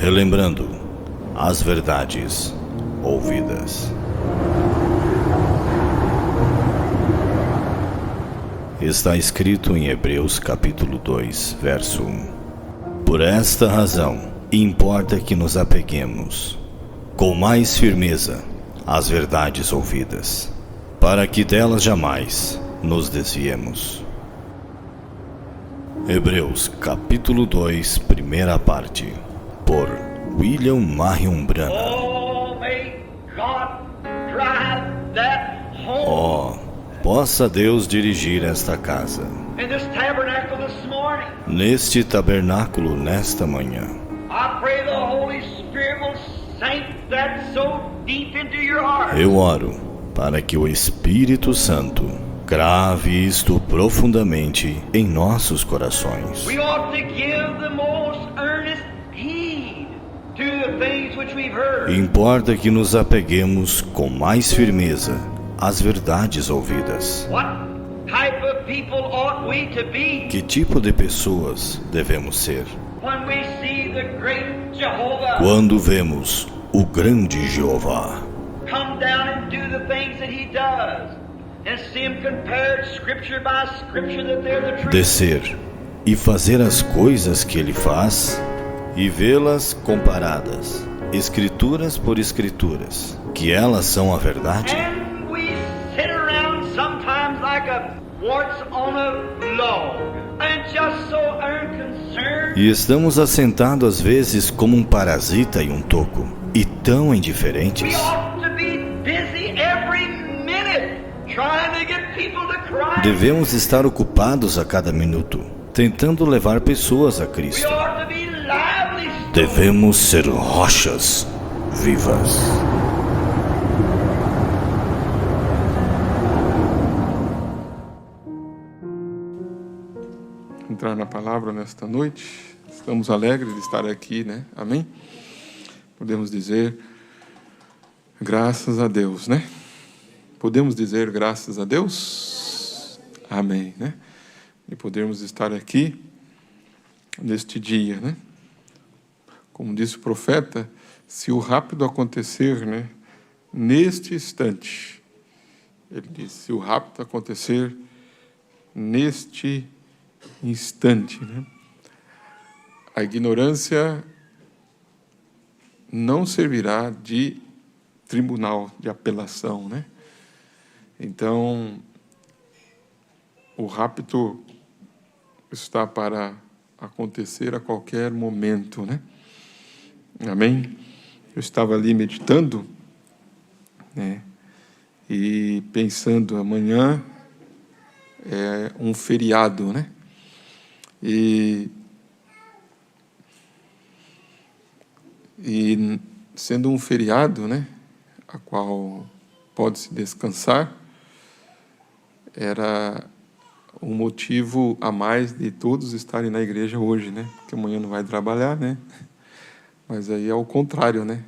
relembrando as verdades ouvidas. Está escrito em Hebreus capítulo 2, verso 1. Por esta razão, importa que nos apeguemos com mais firmeza às verdades ouvidas, para que delas jamais nos desviemos. Hebreus capítulo 2, primeira parte, por William Marion Branham. Possa Deus dirigir esta casa, neste tabernáculo nesta manhã. Eu oro para que o Espírito Santo grave isto profundamente em nossos corações. Importa que nos apeguemos com mais firmeza às verdades ouvidas. Que tipo de pessoas devemos ser? Quando vemos o grande Jeová descer e fazer as coisas que ele faz e vê-las comparadas, escrituras por escrituras, que elas são a verdade. E estamos assentados às vezes como um parasita em um toco, e tão indiferentes. Devemos estar ocupados a cada minuto, tentando levar pessoas a Cristo. Devemos ser rochas vivas. Entrar na palavra nesta noite. Estamos alegres de estar aqui, né? Amém? Podemos dizer graças a Deus, né? Podemos dizer graças a Deus? Amém, né? E podermos estar aqui neste dia, né? Como disse o profeta, se o rápido acontecer, né? Neste instante, ele disse, se o rápido acontecer neste instante, né? A ignorância não servirá de tribunal de apelação, né? Então, o rapto está para acontecer a qualquer momento, né? Amém? Eu estava ali meditando, né? E pensando, amanhã é um feriado, né? E sendo um feriado, né, a qual pode-se descansar, era um motivo a mais de todos estarem na igreja hoje, né? Porque amanhã não vai trabalhar, né? Mas aí é o contrário, né?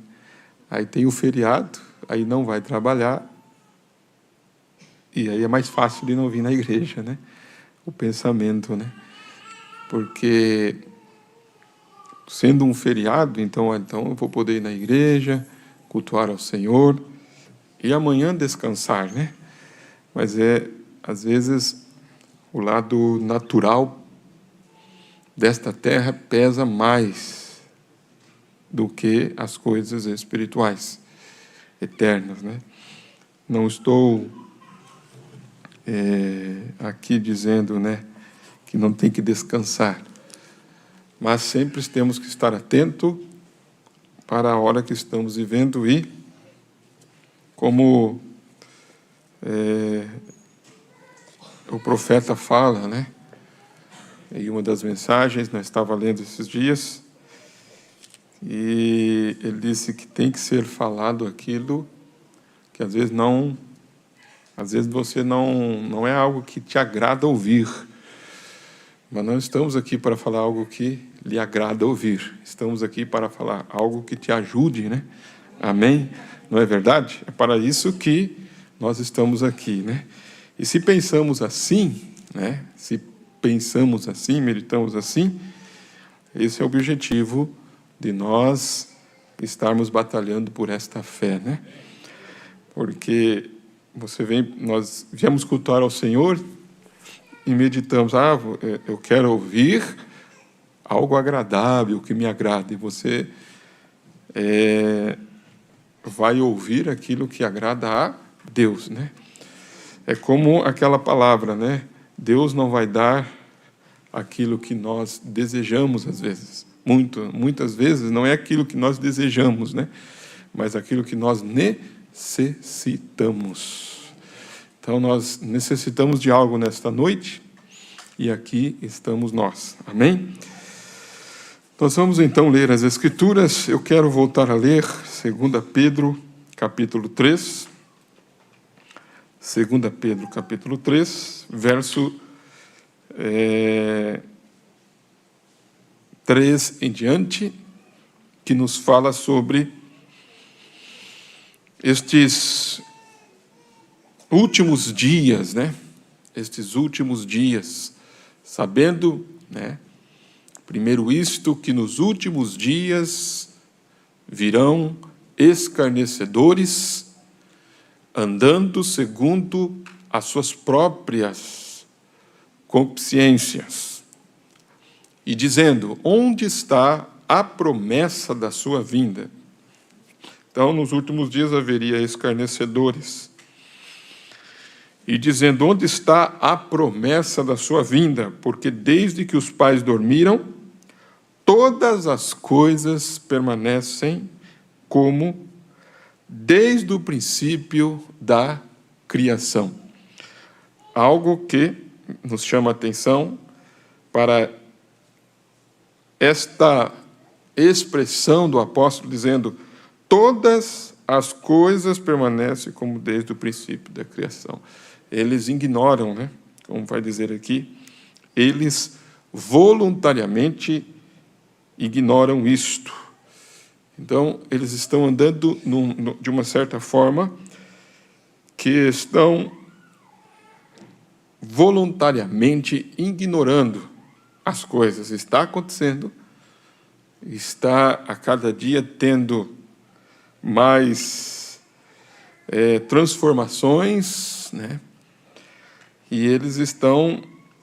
Aí tem o feriado, aí não vai trabalhar, e aí é mais fácil de não vir na igreja, né? O pensamento, né? Porque sendo um feriado, então eu vou poder ir na igreja, cultuar ao Senhor, e amanhã descansar, né? Mas às vezes, o lado natural desta terra pesa mais do que as coisas espirituais, eternas, né? Não estou aqui dizendo, né, que não tem que descansar, mas sempre temos que estar atento para a hora que estamos vivendo e, como o profeta fala, né? Em uma das mensagens, nós estávamos lendo esses dias, e ele disse que tem que ser falado aquilo que às vezes você não é algo que te agrada ouvir. Mas não estamos aqui para falar algo que lhe agrada ouvir. Estamos aqui para falar algo que te ajude, né? Amém? Não é verdade? É para isso que nós estamos aqui, né? E se pensamos assim, né? Se pensamos assim, meditamos assim, esse é o objetivo de nós estarmos batalhando por esta fé, né? Porque nós viemos cultuar ao Senhor e meditamos, eu quero ouvir algo agradável, que me agrade. E você vai ouvir aquilo que agrada a Deus, né? É como aquela palavra, né? Deus não vai dar aquilo que nós desejamos às vezes. Muitas vezes não é aquilo que nós desejamos, né? Mas aquilo que nós necessitamos. Então nós necessitamos de algo nesta noite e aqui estamos nós. Amém? Nós vamos então ler as Escrituras. Eu quero voltar a ler 2 Pedro, capítulo 3. 2 Pedro, capítulo 3, verso 3 em diante, que nos fala sobre estes últimos dias, né? Estes últimos dias, sabendo, né? Primeiro isto, que nos últimos dias virão escarnecedores, andando segundo as suas próprias concupiscências, e dizendo, onde está a promessa da sua vinda? Então, nos últimos dias haveria escarnecedores, e dizendo, onde está a promessa da sua vinda? Porque desde que os pais dormiram, todas as coisas permanecem como desde o princípio da criação. Algo que nos chama a atenção para esta expressão do apóstolo dizendo, todas as coisas permanecem como desde o princípio da criação. Eles ignoram, né? Como vai dizer aqui, eles voluntariamente ignoram isto. Então, eles estão andando de uma certa forma que estão voluntariamente ignorando as coisas. Está acontecendo, está a cada dia tendo mais transformações, né? E eles estão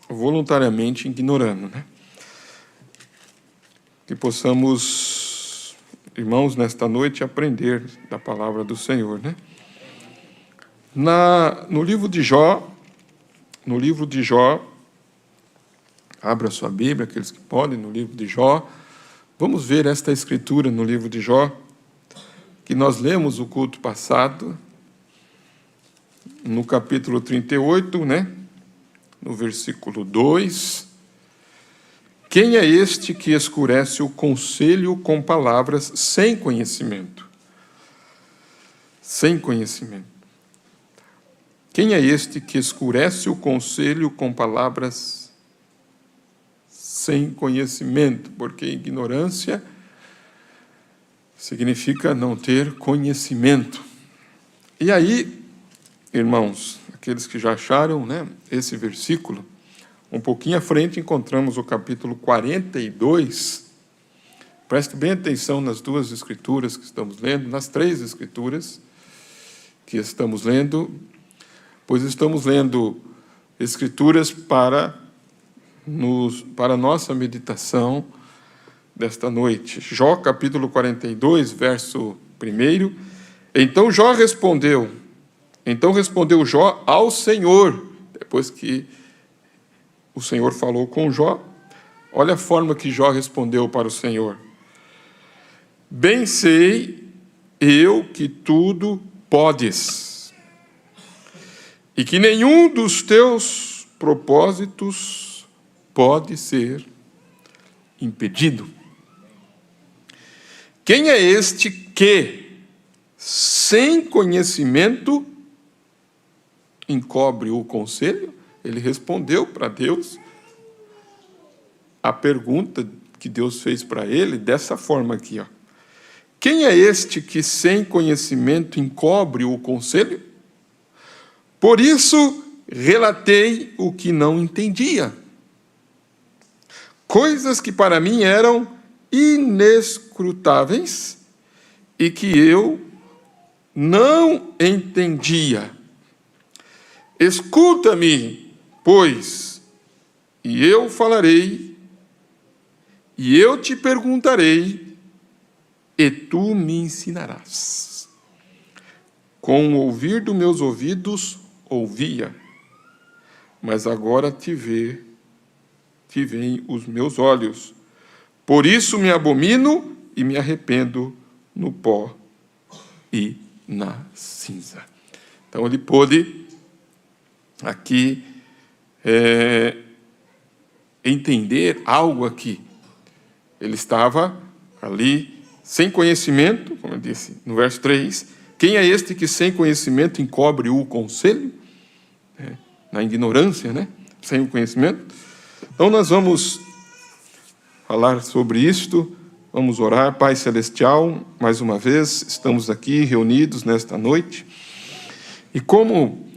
voluntariamente ignorando, né? Que possamos, irmãos, nesta noite aprender da palavra do Senhor, né? No livro de Jó, abra sua Bíblia, aqueles que podem, no livro de Jó, vamos ver esta escritura no livro de Jó, que nós lemos o culto passado, no capítulo 38, né? No versículo 2. Quem é este que escurece o conselho com palavras sem conhecimento? Sem conhecimento. Quem é este que escurece o conselho com palavras sem conhecimento? Porque ignorância significa não ter conhecimento. E aí, irmãos, aqueles que já acharam, né, esse versículo, um pouquinho à frente encontramos o capítulo 42. Preste bem atenção nas duas escrituras que estamos lendo, nas três escrituras que estamos lendo, pois estamos lendo escrituras para a nossa meditação desta noite. Jó, capítulo 42, verso 1. Então respondeu Jó ao Senhor, depois que o Senhor falou com Jó, olha a forma que Jó respondeu para o Senhor. Bem sei eu que tudo podes, e que nenhum dos teus propósitos pode ser impedido. Quem é este que, sem conhecimento, encobre o conselho? Ele respondeu para Deus a pergunta que Deus fez para ele dessa forma aqui, ó. Quem é este que sem conhecimento encobre o conselho? Por isso relatei o que não entendia, coisas que para mim eram inescrutáveis e que eu não entendia. Escuta-me, pois, e eu falarei, e eu te perguntarei, e tu me ensinarás. Com o ouvir dos meus ouvidos, ouvia, mas agora te veem os meus olhos. Por isso me abomino e me arrependo no pó e na cinza. Então ele pôde aqui entender algo aqui. Ele estava ali sem conhecimento, como eu disse no verso 3. Quem é este que sem conhecimento encobre o conselho? Na ignorância, né? Sem o conhecimento. Então nós vamos falar sobre isto, vamos orar. Pai Celestial, mais uma vez, estamos aqui reunidos nesta noite, e como,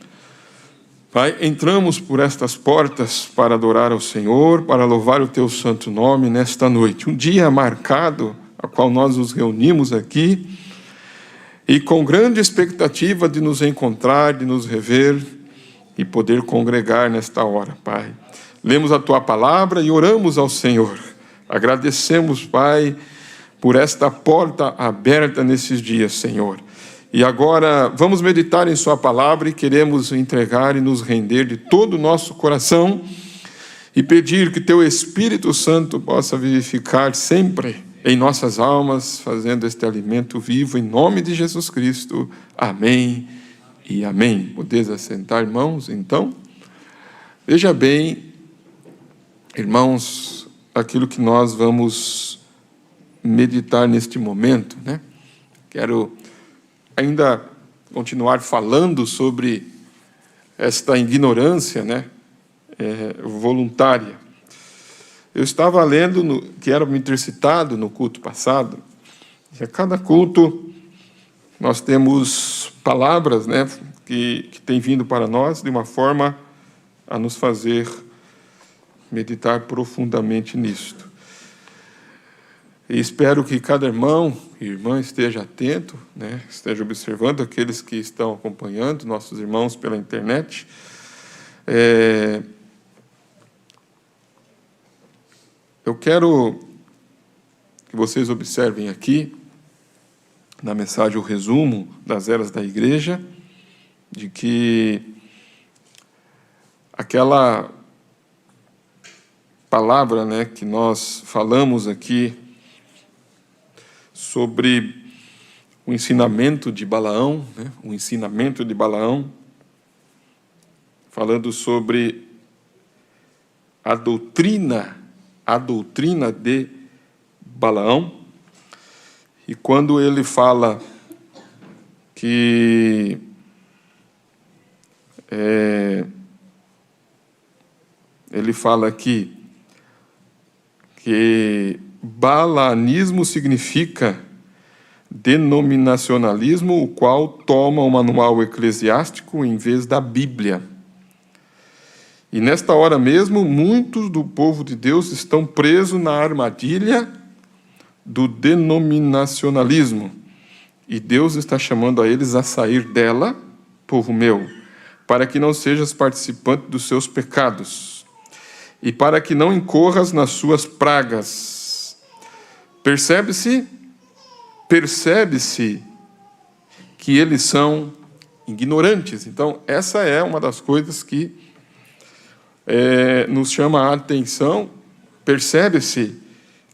Pai, entramos por estas portas para adorar ao Senhor, para louvar o Teu santo nome nesta noite, um dia marcado, a qual nós nos reunimos aqui, e com grande expectativa de nos encontrar, de nos rever, e poder congregar nesta hora, Pai. Lemos a Tua palavra e oramos ao Senhor. Agradecemos, Pai, por esta porta aberta nesses dias, Senhor. E agora vamos meditar em Sua palavra e queremos entregar e nos render de todo o nosso coração e pedir que Teu Espírito Santo possa vivificar sempre em nossas almas, fazendo este alimento vivo, em nome de Jesus Cristo. Amém e amém. Podeis assentar, irmãos, então. Veja bem, irmãos, aquilo que nós vamos meditar neste momento, né? Quero ainda continuar falando sobre esta ignorância, né? Voluntária. Eu estava lendo, que era me ter citado no culto passado, que a cada culto nós temos palavras, né, que têm vindo para nós de uma forma a nos fazer meditar profundamente nisto. E espero que cada irmão e irmã esteja atento, né, esteja observando, aqueles que estão acompanhando, nossos irmãos pela internet. Eu quero que vocês observem aqui, na mensagem, o resumo das eras da igreja, de que aquela palavra, né, que nós falamos aqui sobre o ensinamento de Balaão, né, o ensinamento de Balaão, falando sobre a doutrina de Balaão. E quando ele fala que ele fala aqui que balaanismo significa denominacionalismo, o qual toma o manual eclesiástico em vez da Bíblia. E nesta hora mesmo, muitos do povo de Deus estão presos na armadilha do denominacionalismo. E Deus está chamando a eles a sair dela, povo meu, para que não sejas participante dos seus pecados, e para que não incorras nas suas pragas. Percebe-se que eles são ignorantes. Então, essa é uma das coisas que nos chama a atenção. Percebe-se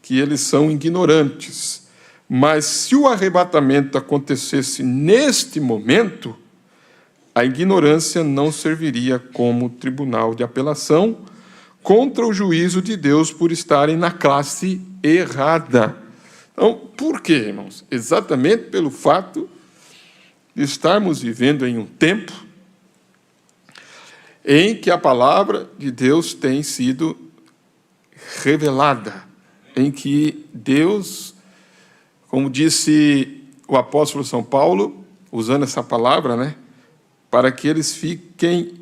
que eles são ignorantes. Mas se o arrebatamento acontecesse neste momento, a ignorância não serviria como tribunal de apelação contra o juízo de Deus por estarem na classe errada. Então, por quê, irmãos? Exatamente pelo fato de estarmos vivendo em um tempo em que a palavra de Deus tem sido revelada, em que Deus, como disse o apóstolo São Paulo, usando essa palavra, né, para que eles fiquem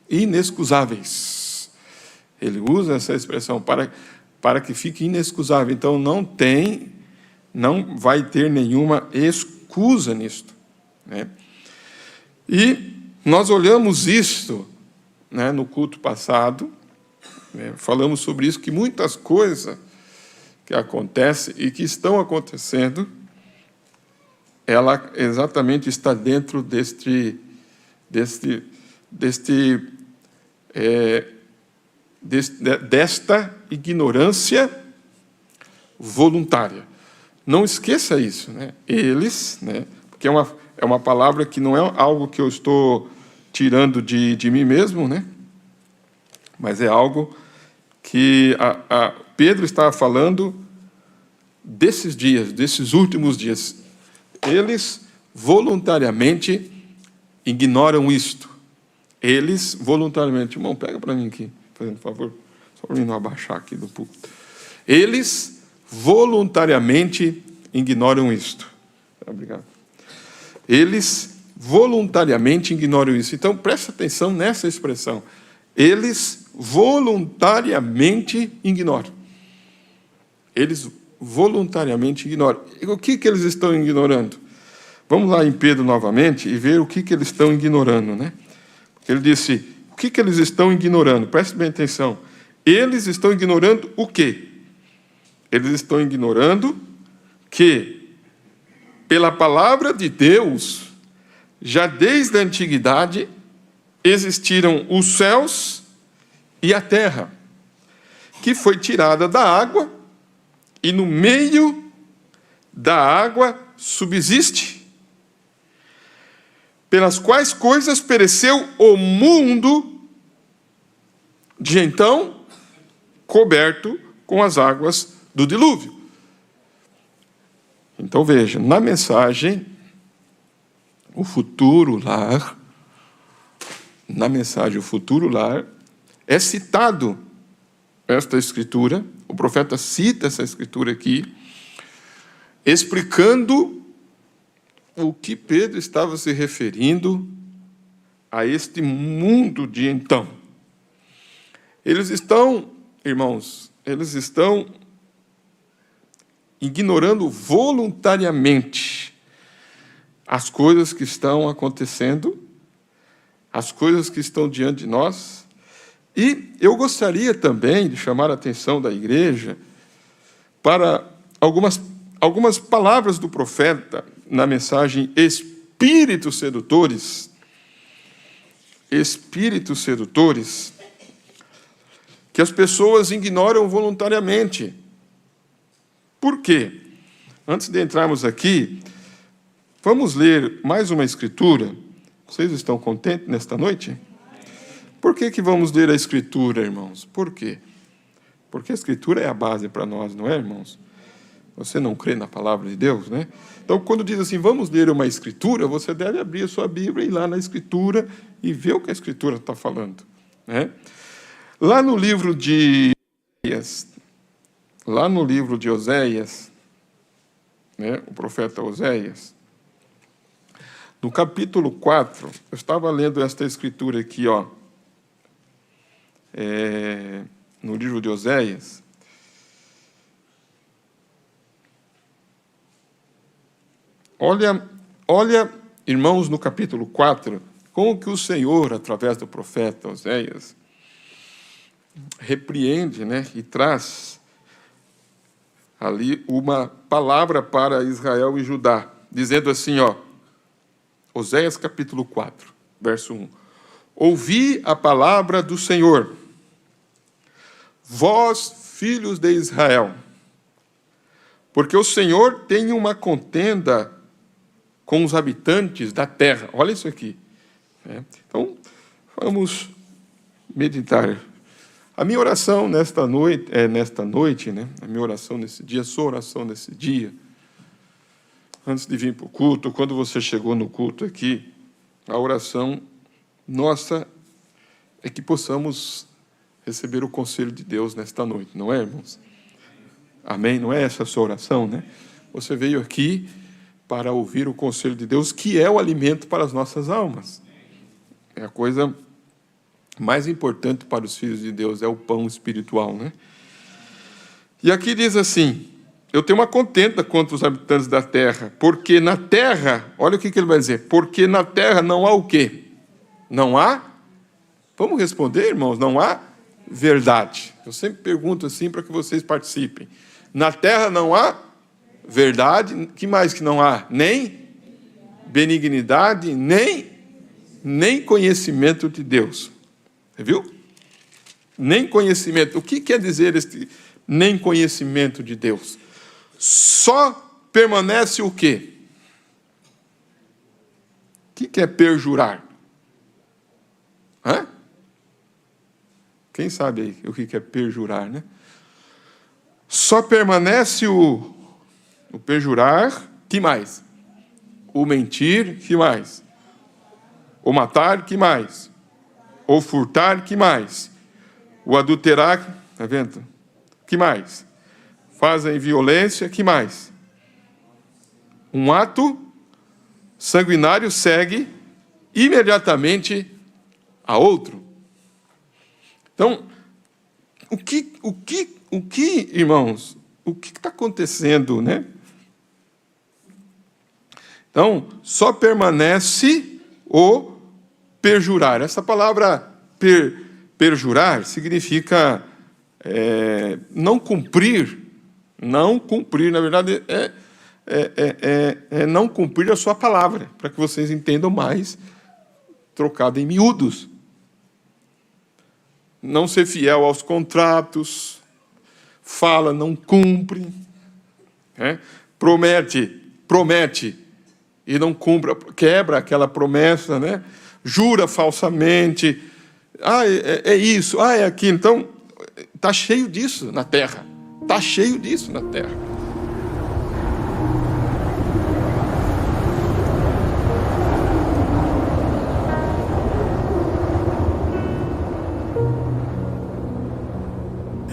inexcusáveis. Ele usa essa expressão, para que fique inexcusável. Então, não vai ter nenhuma excusa nisto, né? E nós olhamos isto, né, no culto passado, né, falamos sobre isso, que muitas coisas que acontecem e que estão acontecendo, ela exatamente está dentro desta ignorância voluntária. Não esqueça isso, né? Eles, né, porque é uma palavra que não é algo que eu estou tirando de mim mesmo, né? Mas é algo que Pedro estava falando desses dias, desses últimos dias. Eles voluntariamente ignoram isto. Eles voluntariamente... Irmão, pega para mim aqui, fazendo favor, só para mim não abaixar aqui do púlpito. Eles voluntariamente ignoram isto. Obrigado. Eles voluntariamente ignoram isso. Então, presta atenção nessa expressão. Eles voluntariamente ignoram. Eles voluntariamente ignoram. O que eles estão ignorando? Vamos lá em Pedro novamente e ver o que eles estão ignorando, né? Ele disse, o que eles estão ignorando? Preste bem atenção. Eles estão ignorando o quê? Eles estão ignorando que, pela palavra de Deus, já desde a antiguidade, existiram os céus e a terra, que foi tirada da água, e no meio da água subsiste, pelas quais coisas pereceu o mundo, de então coberto com as águas do dilúvio. Então veja, na mensagem, o futuro lar, é citado esta escritura, o profeta cita essa escritura aqui, explicando o que Pedro estava se referindo a este mundo de então. Eles estão, irmãos, ignorando voluntariamente as coisas que estão acontecendo, as coisas que estão diante de nós. E eu gostaria também de chamar a atenção da igreja para algumas palavras do profeta na mensagem Espíritos Sedutores, que as pessoas ignoram voluntariamente. Por quê? Antes de entrarmos aqui, vamos ler mais uma escritura. Vocês estão contentes nesta noite? Por que vamos ler a escritura, irmãos? Por quê? Porque a escritura é a base para nós, não é, irmãos? Você não crê na palavra de Deus, né? Então, quando diz assim, vamos ler uma escritura, você deve abrir a sua Bíblia e ir lá na escritura e ver o que a escritura está falando, né? Lá no livro de Oséias, né, o profeta Oséias, no capítulo 4, eu estava lendo esta escritura aqui, ó, no livro de Oséias. Olha, irmãos, no capítulo 4, como que o Senhor, através do profeta Oséias, repreende, né, e traz ali uma palavra para Israel e Judá, dizendo assim, ó, Oséias capítulo 4, verso 1. Ouvi a palavra do Senhor, vós, filhos de Israel, porque o Senhor tem uma contenda com os habitantes da terra. Olha isso aqui. Então, vamos meditar. A minha oração nesta noite, né? A minha oração nesse dia, a sua oração nesse dia, antes de vir para o culto, quando você chegou no culto aqui, a oração nossa é que possamos receber o conselho de Deus nesta noite, não é, irmãos? Amém? Não é essa a sua oração, né? Você veio aqui para ouvir o conselho de Deus, que é o alimento para as nossas almas. É a coisa mais importante para os filhos de Deus, é o pão espiritual, né? E aqui diz assim: eu tenho uma contenda contra os habitantes da terra, porque na terra, olha o que ele vai dizer, porque na terra não há o quê? Não há? Vamos responder, irmãos, não há verdade. Eu sempre pergunto assim para que vocês participem. Na terra não há verdade, que mais que não há? Nem benignidade, nem conhecimento de Deus. Você viu? Nem conhecimento. O que quer dizer este nem conhecimento de Deus? Só permanece o quê? O que é perjurar? Hã? Quem sabe aí o que é perjurar, né? Só permanece o perjurar, que mais? O mentir, que mais? O matar, que mais? O furtar, que mais? O adulterar, tá vendo? Que mais? Fazem violência, que mais? Um ato sanguinário segue imediatamente a outro. Então, o que, irmãos, o que está acontecendo, né? Então, só permanece o perjurar. Essa palavra perjurar significa não cumprir. Não cumprir, na verdade, é não cumprir a sua palavra, para que vocês entendam mais, trocado em miúdos. Não ser fiel aos contratos, fala, não cumpre, promete e não cumpre, quebra aquela promessa, né? Jura falsamente, é isso, é aquilo. Então, está cheio disso na terra, está cheio disso na terra.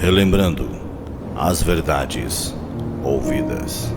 Relembrando as verdades ouvidas.